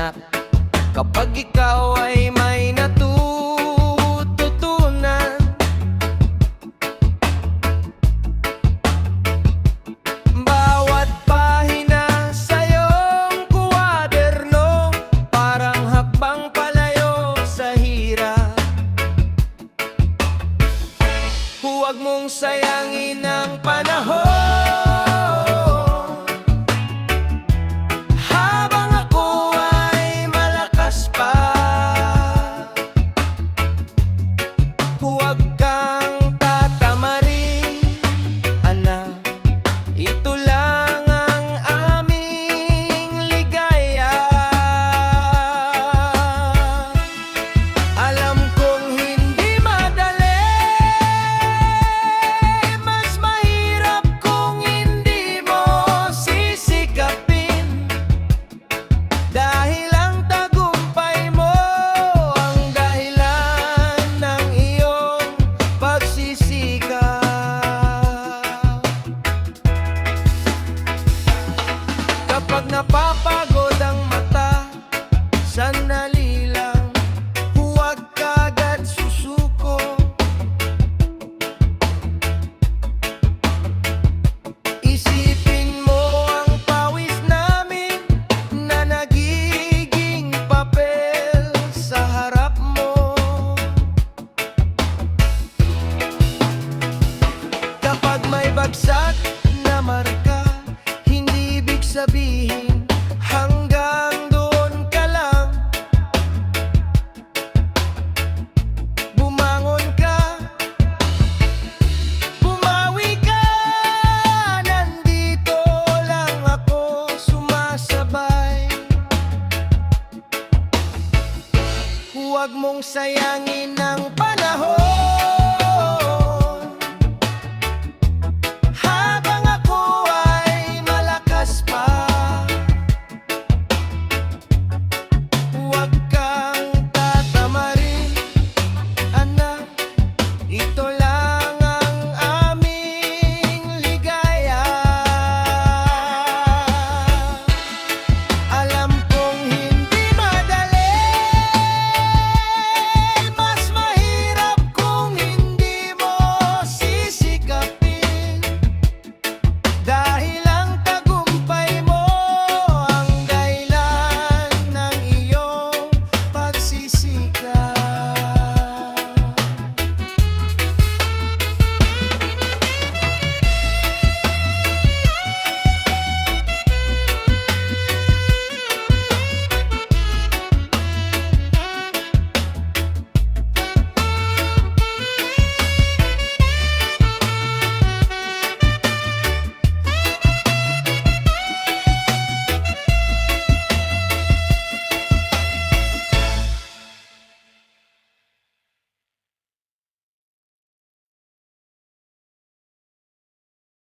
ganap kapag ikaw ay may natututunan. Bawat pahina sa iyong kuwaderno parang hakbang palayo sa hirap. Huwag mong sayangin ang panahon habang ako ay malakas pa. Huwag kang tatamarin, anak, ito lang ang aming ligaya. Alam kong hindi madali, mas mahirap kung hindi mo sisikapin. Dahil ang tagumpay mo ang dahilan ng iyong pagsisikap. Kapag napapagod ang mata, sandali lang, huwag kaagad susuko. Isipin mo ang pawis namin na nagiging papel sa harap mo. Kapag may bagsak na marka, hindi ibig sabihin hanggang doon ka lang. Bumangon ka, bumawi ka, nandito lang ako sumasabay. Huwag mong sayangin ang panahon